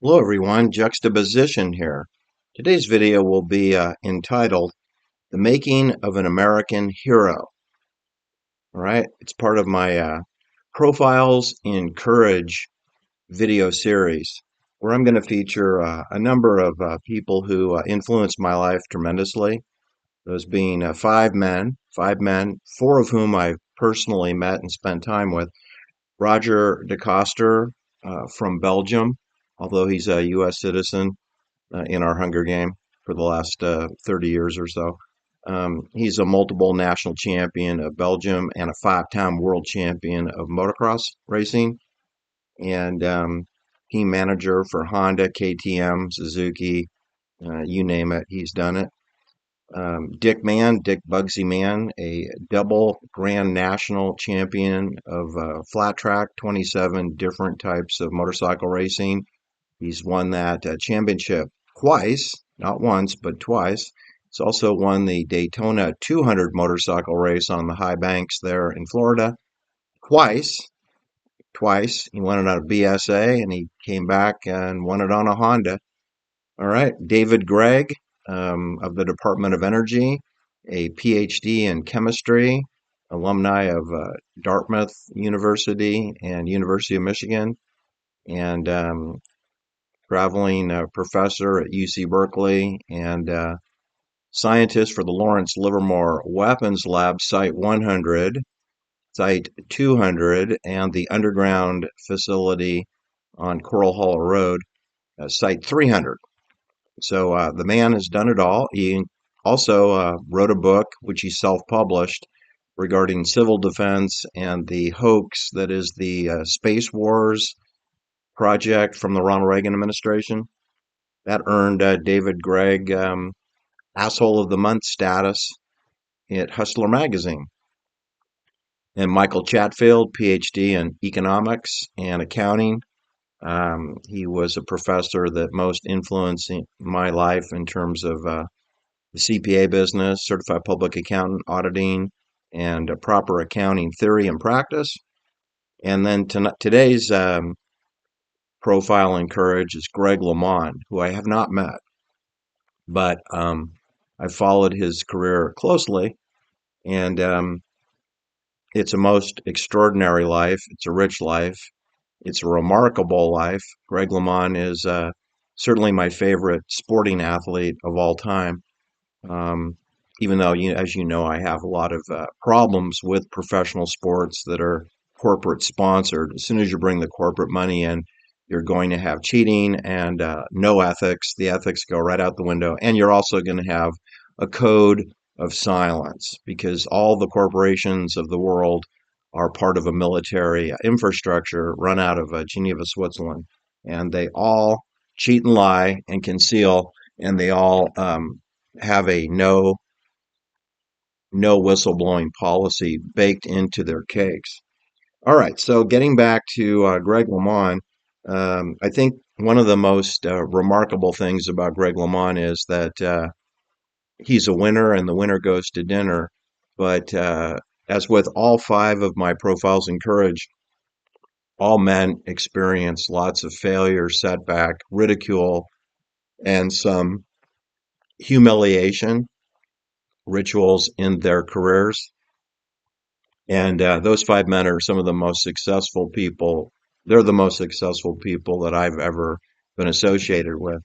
Hello everyone, Juxtaposition here. Today's video will be entitled The Making of an American Hero. All right, it's part of my Profiles in Courage video series where I'm going to feature a number of people who influenced my life tremendously. Those being five men, four of whom I've personally met and spent time with. Roger DeCoster from Belgium, although he's a U.S. citizen. In our Hunger Game for the last 30 years or so. He's a multiple national champion of Belgium and a five-time world champion of motocross racing, and team manager for Honda, KTM, Suzuki, you name it, he's done it. Dick Bugsy Mann, a double Grand National champion of flat track, 27 different types of motorcycle racing. He's won that championship twice, not once, but twice. He's also won the Daytona 200 motorcycle race on the high banks there in Florida twice. Twice. He won it on a BSA and he came back and won it on a Honda. All right. David Gregg of the Department of Energy, a PhD in chemistry, alumni of Dartmouth University and University of Michigan, and traveling professor at UC Berkeley, and scientist for the Lawrence Livermore Weapons Lab Site 100, Site 200, and the underground facility on Coral Hollow Road, Site 300. So the man has done it all. He also wrote a book, which he self-published, regarding civil defense and the hoax that is the Space Wars project from the Ronald Reagan administration. That earned David Gregg Asshole of the Month status at Hustler magazine. And Michael Chatfield, PhD in economics and accounting. He was a professor that most influenced my life in terms of the CPA business, certified public accountant, auditing, and proper accounting theory and practice. And then today's profile in courage is Greg LeMond, who I have not met, but I followed his career closely, and it's a most extraordinary life. It's a rich life. It's a remarkable life. Greg LeMond is certainly my favorite sporting athlete of all time. Um, Even though, as you know, I have a lot of problems with professional sports that are corporate sponsored. As soon as you bring the corporate money in, you're going to have cheating and no ethics. The ethics go right out the window. And you're also going to have a code of silence because all the corporations of the world are part of a military infrastructure run out of Geneva, Switzerland. And they all cheat and lie and conceal, and they all have a no whistleblowing policy baked into their cakes. All right, so getting back to Greg LeMond, I think one of the most remarkable things about Greg LeMond is that he's a winner and the winner goes to dinner. But as with all five of my profiles in courage, all men experience lots of failure, setback, ridicule, and some humiliation rituals in their careers. And those five men are some of the most successful people. They're the most successful people that I've ever been associated with.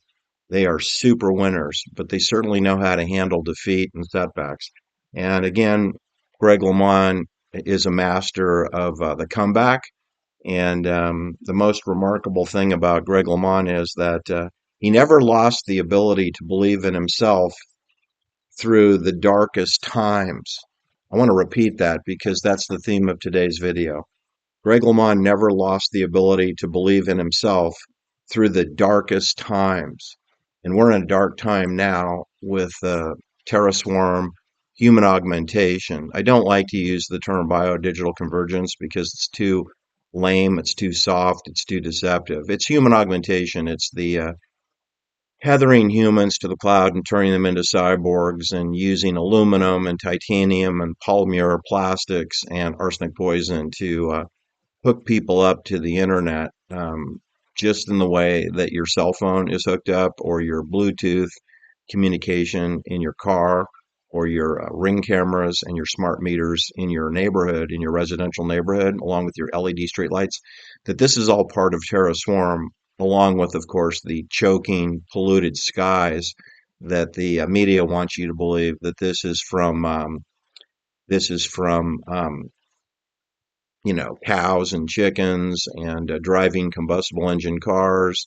They are super winners, but they certainly know how to handle defeat and setbacks. And again, Greg LeMond is a master of the comeback. And the most remarkable thing about Greg LeMond is that he never lost the ability to believe in himself through the darkest times. I want to repeat that because that's the theme of today's video. Greg LeMond never lost the ability to believe in himself through the darkest times. And we're in a dark time now with TerraSwarm, human augmentation. I don't like to use the term biodigital convergence because it's too lame, it's too soft, it's too deceptive. It's human augmentation. It's the tethering humans to the cloud and turning them into cyborgs and using aluminum and titanium and polymer plastics and arsenic poison to hook people up to the internet, just in the way that your cell phone is hooked up or your Bluetooth communication in your car or your ring cameras and your smart meters in your neighborhood, in your residential neighborhood, along with your LED streetlights, that this is all part of TerraSwarm, along with, of course, the choking, polluted skies that the media wants you to believe that this is from cows and chickens and driving combustible engine cars,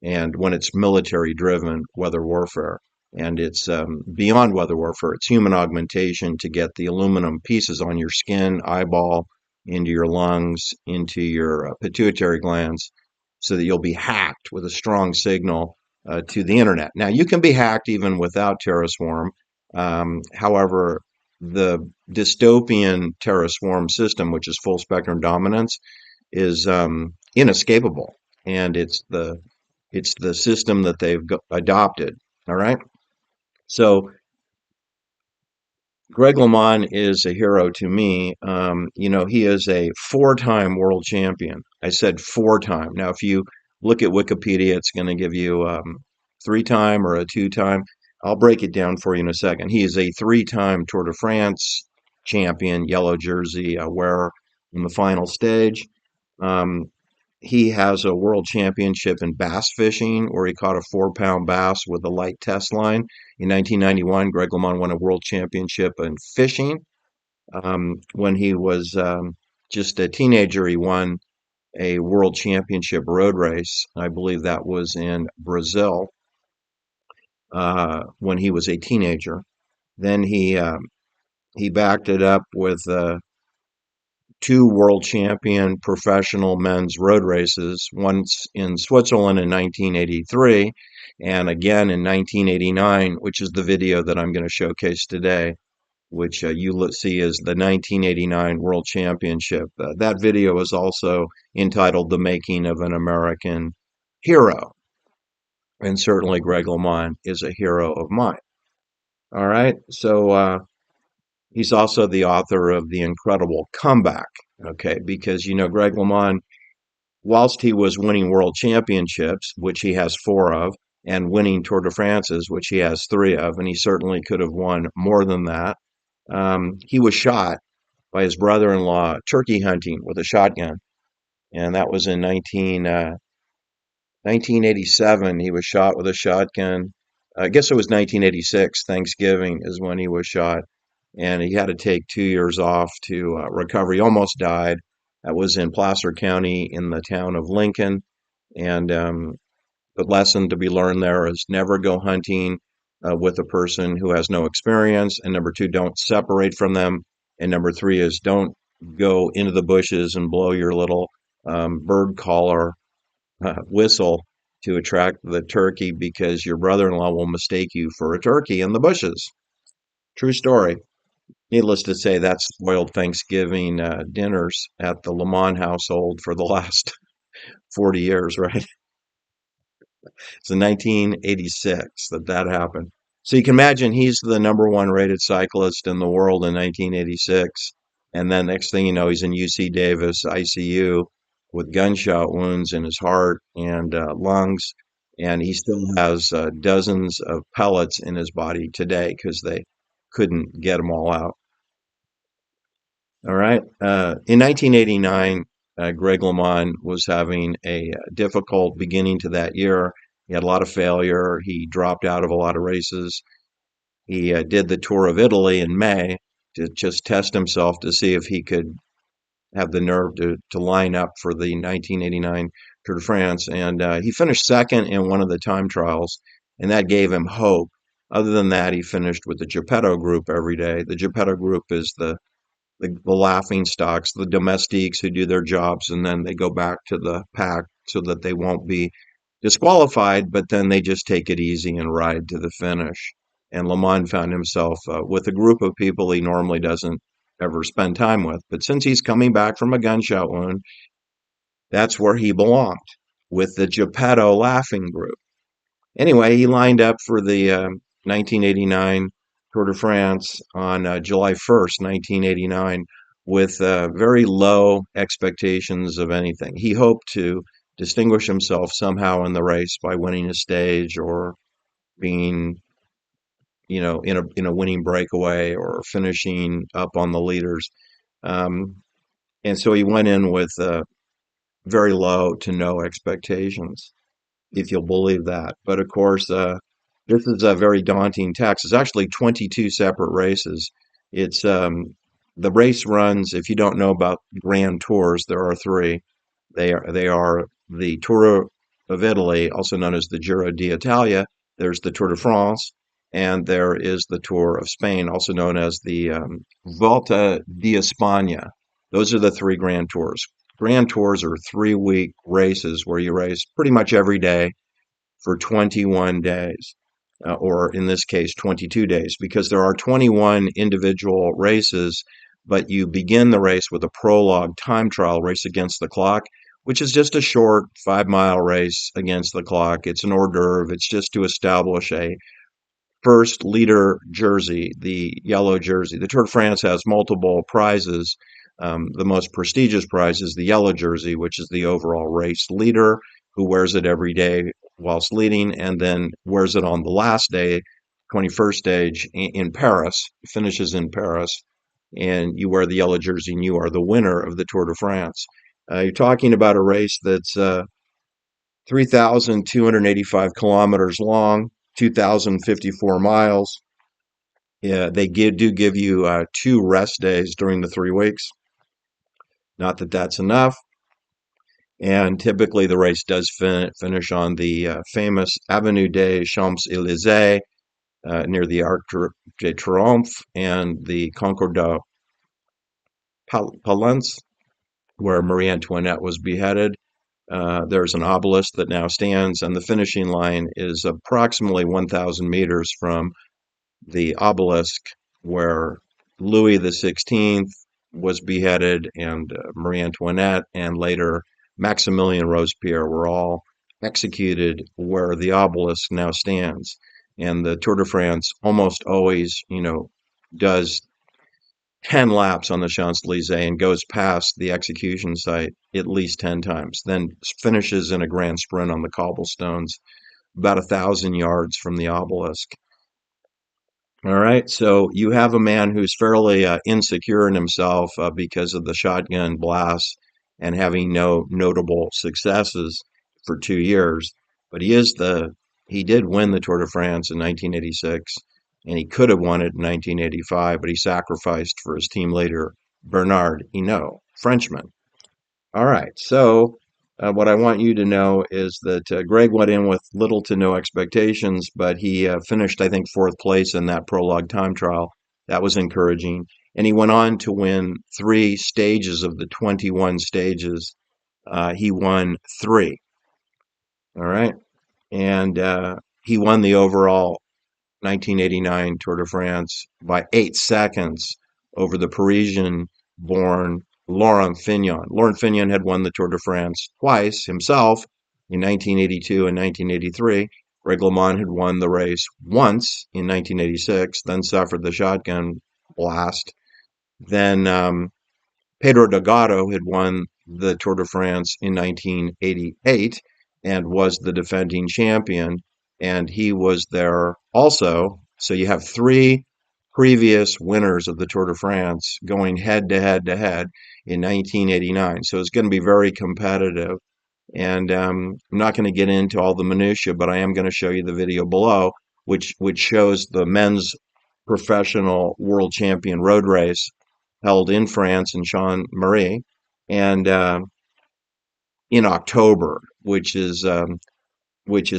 and when it's military driven weather warfare. And it's beyond weather warfare, it's human augmentation to get the aluminum pieces on your skin, eyeball, into your lungs, into your pituitary glands, so that you'll be hacked with a strong signal to the internet. Now, you can be hacked even without TerraSwarm. However, the dystopian TerraSwarm system, which is full spectrum dominance, is inescapable, and it's the system that they've adopted. All right. So Greg LeMond is a hero to me. He is a four-time world champion. I said four-time. Now, if you look at Wikipedia, it's going to give you three-time or a two-time. I'll break it down for you in a second. He is a three-time Tour de France champion, yellow jersey wearer in the final stage. Um, he has a world championship in bass fishing where he caught a 4-pound bass with a light test line. In 1991, Greg LeMond won a world championship in fishing. When he was just a teenager, he won a world championship road race. I believe that was in Brazil when he was a teenager. Then he backed it up with two world champion professional men's road races, once in Switzerland in 1983 and again in 1989, which is the video that I'm going to showcase today, which you see as the 1989 World Championship. That video is also entitled The Making of an American Hero. And certainly Greg LeMond is a hero of mine. All right. So he's also the author of The Incredible Comeback. Okay. Because, Greg LeMond, whilst he was winning world championships, which he has four of, and winning Tour de France's, which he has three of, and he certainly could have won more than that, he was shot by his brother-in-law turkey hunting with a shotgun. And that was in 1987. He was shot with a shotgun. I guess it was 1986. Thanksgiving is when he was shot. And he had to take 2 years off to recover. He almost died. That was in Placer County in the town of Lincoln. And the lesson to be learned there is never go hunting with a person who has no experience. And number two, don't separate from them. And number three is don't go into the bushes and blow your little bird caller whistle to attract the turkey, because your brother-in-law will mistake you for a turkey in the bushes. True story. Needless to say, that's spoiled Thanksgiving dinners at the LeMond household for the last 40 years, right? It's in 1986 that happened. So you can imagine he's the number one rated cyclist in the world in 1986. And then next thing you know, he's in UC Davis ICU with gunshot wounds in his heart and lungs. And he still has dozens of pellets in his body today because they couldn't get them all out. All right. In 1989, Greg LeMond was having a difficult beginning to that year. He had a lot of failure. He dropped out of a lot of races. He did the Tour of Italy in May to just test himself to see if he could have the nerve to line up for the 1989 Tour de France. And he finished second in one of the time trials, and that gave him hope. Other than that, he finished with the Geppetto group every day. The Geppetto group is the laughing stocks, the domestiques who do their jobs, and then they go back to the pack so that they won't be disqualified, but then they just take it easy and ride to the finish. And LeMond found himself with a group of people he normally doesn't ever spend time with. But since he's coming back from a gunshot wound, that's where he belonged, with the Geppetto laughing group. Anyway, he lined up for the 1989 Tour de France on July 1st, 1989, with very low expectations of anything. He hoped to distinguish himself somehow in the race by winning a stage or being, in a winning breakaway or finishing up on the leaders. Um, and so he went in with very low to no expectations, if you'll believe that. But of course, this is a very daunting task. It's actually 22 separate races. It's the race runs. If you don't know about Grand Tours, there are three. They are the Tour of Italy, also known as the Giro d'Italia. There's the Tour de France, and there is the Tour of Spain, also known as the Volta di España. Those are the three Grand Tours. Grand Tours are 3-week races where you race pretty much every day for 21 days, or in this case, 22 days, because there are 21 individual races, but you begin the race with a prologue time trial race against the clock, which is just a short 5-mile race against the clock. It's an hors d'oeuvre. It's just to establish a first leader jersey, the yellow jersey. The Tour de France has multiple prizes. The most prestigious prize is the yellow jersey, which is the overall race leader who wears it every day whilst leading and then wears it on the last day, 21st stage in Paris, finishes in Paris, and you wear the yellow jersey and you are the winner of the Tour de France. You're talking about a race that's 3,285 kilometers long, 2,054 miles. Yeah, they do give you 2 rest days during the 3 weeks. Not that that's enough. And typically the race does finish on the famous Avenue des Champs-Élysées near the Arc de Triomphe and the Concorde de Polence, where Marie Antoinette was beheaded. There's an obelisk that now stands, and the finishing line is approximately 1,000 meters from the obelisk where Louis XVI was beheaded, and Marie Antoinette, and later Maximilien Robespierre were all executed where the obelisk now stands. And the Tour de France almost always, does 10 laps on the Champs-Élysées and goes past the execution site at least 10 times, then finishes in a grand sprint on the cobblestones about 1,000 yards from the obelisk. All right, so you have a man who's fairly insecure in himself because of the shotgun blasts and having no notable successes for 2 years. But he did win the Tour de France in 1986, and he could have won it in 1985, but he sacrificed for his team leader, Bernard Hinault, Frenchman. All right. So, what I want you to know is that Greg went in with little to no expectations, but he finished, I think, fourth place in that prologue time trial. That was encouraging. And he went on to win 3 stages of the 21 stages. He won 3. All right. And he won the overall 1989 Tour de France by 8 seconds over the Parisian-born Laurent Fignon. Laurent Fignon had won the Tour de France twice himself in 1982 and 1983. Greg LeMond had won the race once in 1986, then suffered the shotgun blast. Then Pedro Delgado had won the Tour de France in 1988 and was the defending champion, and he was there also. So you have 3 previous winners of the Tour de France going head to head to head in 1989. So it's going to be very competitive. And I'm not going to get into all the minutiae, but I am going to show you the video below, which shows the men's professional world champion road race held in France in Champs-Marie, and in October, which is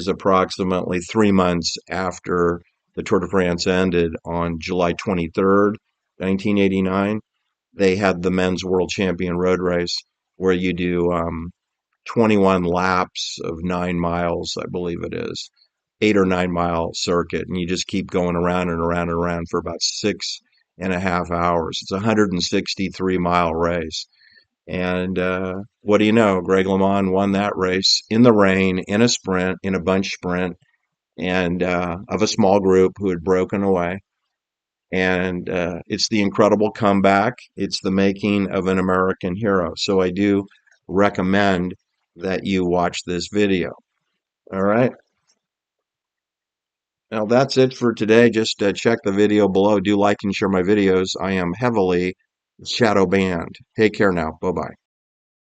approximately 3 months after the Tour de France ended on July 23rd, 1989. They had the men's world champion road race where you do 21 laps of 9 miles, I believe it is, 8 or 9 mile circuit, and you just keep going around and around and around for about 6.5 hours. It's a 163-mile race. And what do you know? Greg LeMond won that race in the rain, in a sprint, in a bunch sprint, and of a small group who had broken away. And it's the incredible comeback. It's the making of an American hero. So I do recommend that you watch this video. All right. Now that's it for today. Just check the video below. Do like and share my videos. I am heavily shadow banned. Take care now. Bye-bye.